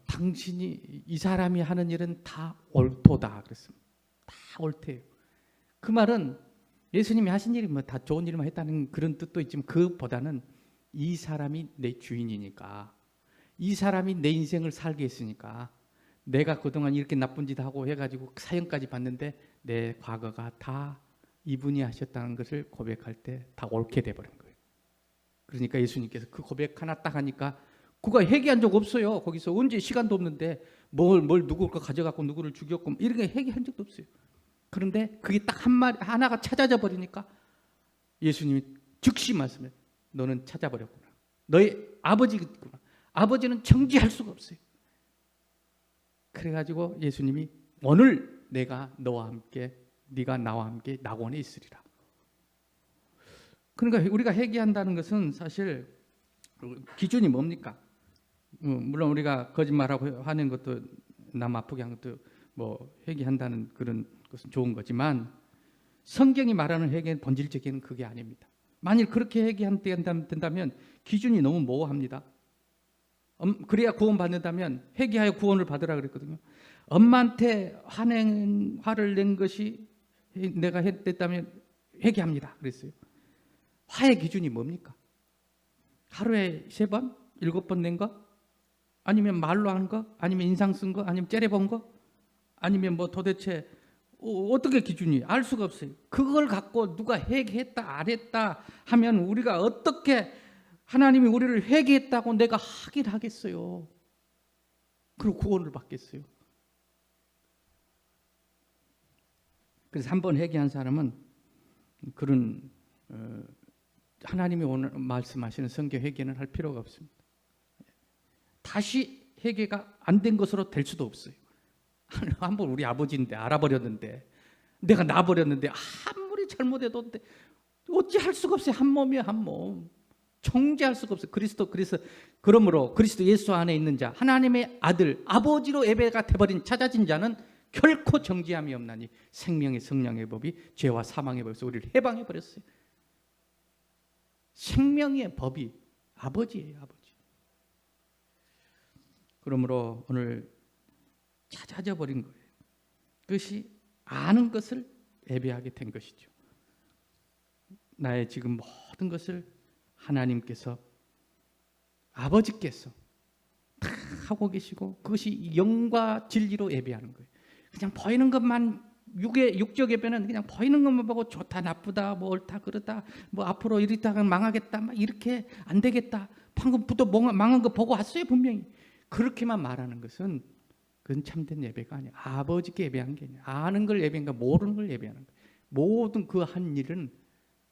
당신이 이 사람이 하는 일은 다 옳도다 그랬습니다. 다 옳대요. 그 말은 예수님이 하신 일이 뭐 다 좋은 일만 했다는 그런 뜻도 있지만 그것보다는 이 사람이 내 주인이니까 이 사람이 내 인생을 살게 했으니까 내가 그동안 이렇게 나쁜 짓 하고 해가지고 사형까지 받는데 내 과거가 다 이분이 하셨다는 것을 고백할 때 다 옳게 돼버린 거예요. 그러니까 예수님께서 그 고백 하나 딱 하니까 그가 회개한 적 없어요. 거기서 언제 시간도 없는데 뭘 누구 거 가져갖고 누구를 죽였고 이렇게 회개한 적도 없어요. 그런데 그게 딱 하나가 찾아져 버리니까 예수님이 즉시 말씀해 너는 찾아버렸구나. 너의 아버지구나. 아버지는 정지할 수가 없어요. 그래가지고 예수님이 오늘 내가 너와 함께 네가 나와 함께 낙원에 있으리라. 그러니까 우리가 회개한다는 것은 사실 기준이 뭡니까? 물론 우리가 거짓말하고 하는 것도 남 아프게 하는 것도 뭐 회개한다는 그런 것은 좋은 거지만 성경이 말하는 회개는 본질적인 그게 아닙니다. 만일 그렇게 회개한다면 기준이 너무 모호합니다. 그래야 구원받는다면 회개하여 구원을 받으라 그랬거든요. 엄마한테 화를 낸 것이 내가 했다면 회개합니다 그랬어요. 화의 기준이 뭡니까? 하루에 3번? 7번 낸 거? 아니면 말로 한 거? 아니면 인상 쓴 거? 아니면 째려본 거? 아니면 뭐 도대체 어떻게 기준이? 알 수가 없어요. 그걸 갖고 누가 회개했다 안 했다 하면 우리가 어떻게 하나님이 우리를 회개했다고 내가 하긴 하겠어요. 그리고 구원을 받겠어요. 그래서 한번 회개한 사람은 그런 하나님이 오늘 말씀하시는 성경 회개는 할 필요가 없습니다. 다시 회개가 안 된 것으로 될 수도 없어요. 한번 우리 아버지인데 알아버렸는데 내가 놔버렸는데 아무리 잘못해도 어찌할 수가 없어요. 한 몸이야, 한 몸. 정죄할 수가 없어요. 그러므로 그리스도 예수 안에 있는 자, 하나님의 아들, 아버지로 예배가 돼버린 찾아진 자는 결코 정죄함이 없나니 생명의 성령의 법이 죄와 사망의 법에서 우리를 해방해 버렸어요. 생명의 법이 아버지예요, 아버지. 그러므로 오늘 찾아져 버린 거예요. 그것이 아는 것을 예배하게 된 것이죠. 나의 지금 모든 것을 하나님께서, 아버지께서 다 하고 계시고 그것이 영과 진리로 예배하는 거예요. 그냥 보이는 것만, 육적 예배는 그냥 보이는 것만 보고 좋다 나쁘다 뭐 옳다 그러다 뭐 앞으로 이렇다가 망하겠다 막 이렇게 안 되겠다 방금부터 망한 거 보고 왔어요. 분명히 그렇게만 말하는 것은 그건 참된 예배가 아니야. 아버지께 예배한 게 아니야. 아는 걸 예배한 거, 모르는 걸 예배하는 거야. 모든 그 한 일은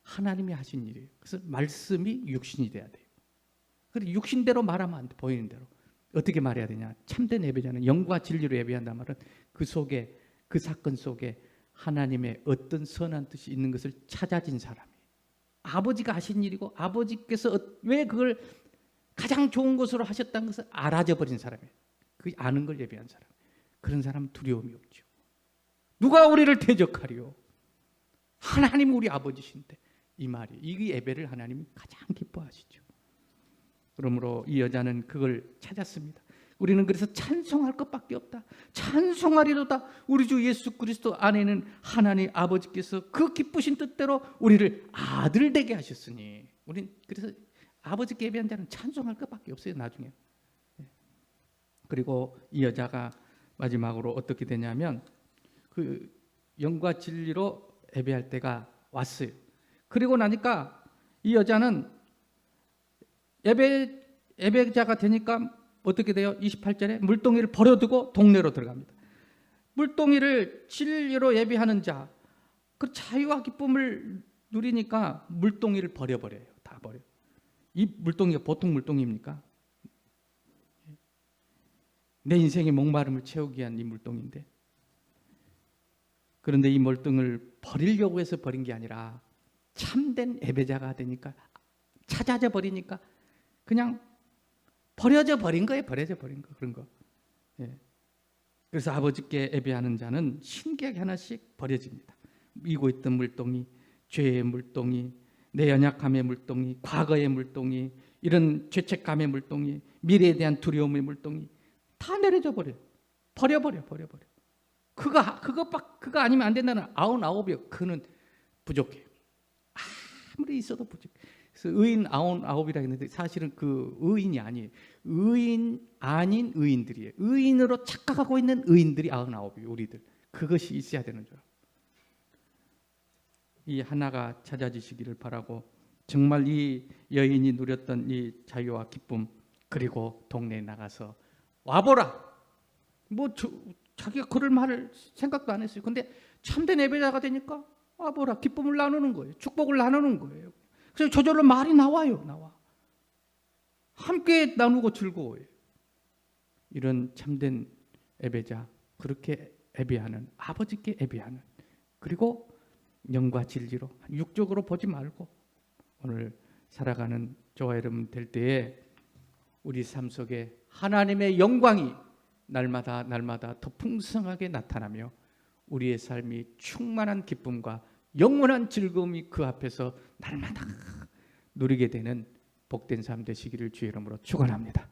하나님이 하신 일이에요. 그래서 말씀이 육신이 돼야 돼요. 그래서 육신대로 말하면 안 돼. 보이는 대로. 어떻게 말해야 되냐? 참된 예배자는 영과 진리로 예배한단 말은 그 속에, 그 사건 속에 하나님의 어떤 선한 뜻이 있는 것을 찾아진 사람이에요. 아버지가 하신 일이고 아버지께서 왜 그걸 가장 좋은 것으로 하셨다는 것을 알아져 버린 사람이에요. 그 아는 걸 예배한 사람. 그런 사람은 두려움이 없죠. 누가 우리를 대적하리요? 하나님 우리 아버지신데. 이 말이, 이 예배를 하나님이 가장 기뻐하시죠. 그러므로 이 여자는 그걸 찾았습니다. 우리는 그래서 찬송할 것밖에 없다. 찬송하리로다. 우리 주 예수 그리스도 안에는 하나님 아버지께서 그 기쁘신 뜻대로 우리를 아들 되게 하셨으니, 우린 그래서 아버지께 예배한 자는 찬송할 것밖에 없어요. 나중에. 그리고 이 여자가 마지막으로 어떻게 되냐면 그 영과 진리로 예배할 때가 왔어요. 그리고 나니까 이 여자는 예배자가 되니까 어떻게 돼요? 28절에 물동이를 버려두고 동네로 들어갑니다. 물동이를 진리로 예배하는 자, 그 자유와 기쁨을 누리니까 물동이를 버려버려요. 다 버려. 이 물동이가 보통 물동입니까? 내 인생의 목마름을 채우기 위한 이 물동인데, 그런데 이 물동을 버리려고 해서 버린 게 아니라 참된 예배자가 되니까, 찾아져 버리니까 그냥 버려져 버린 거예요. 버려져 버린 거, 그런 거. 예. 그래서 아버지께 예배하는 자는 신기하게 하나씩 버려집니다. 이고 있던 물동이, 죄의 물동이, 내 연약함의 물동이, 과거의 물동이, 이런 죄책감의 물동이, 미래에 대한 두려움의 물동이 다 내려져 버려요. 버려버려. 그거 아니면 안 된다는 99이요. 그는 부족해요. 아무리 있어도 부족해. 그래서 의인 99이라 했는데 사실은 그 의인이 아니에요. 의인 아닌 의인들이에요. 의인으로 착각하고 있는 의인들이 99이에요. 우리들. 그것이 있어야 되는 줄. 이 하나가 찾아지시기를 바라고, 정말 이 여인이 누렸던 이 자유와 기쁨, 그리고 동네에 나가서 와보라. 자기가 그럴 말을 생각도 안 했어요. 근데 참된 예배자가 되니까 와보라. 기쁨을 나누는 거예요. 축복을 나누는 거예요. 그래서 저절로 말이 나와요. 나와. 함께 나누고 즐거워요. 이런 참된 예배자, 그렇게 예배하는, 아버지께 예배하는, 그리고 영과 진리로 육적으로 보지 말고 오늘 살아가는 저와 여러분 될 때에 우리 삶 속에 하나님의 영광이 날마다 더 풍성하게 나타나며 우리의 삶이 충만한 기쁨과 영원한 즐거움이 그 앞에서 날마다 누리게 되는 복된 삶 되시기를 주의 이름으로 축원합니다.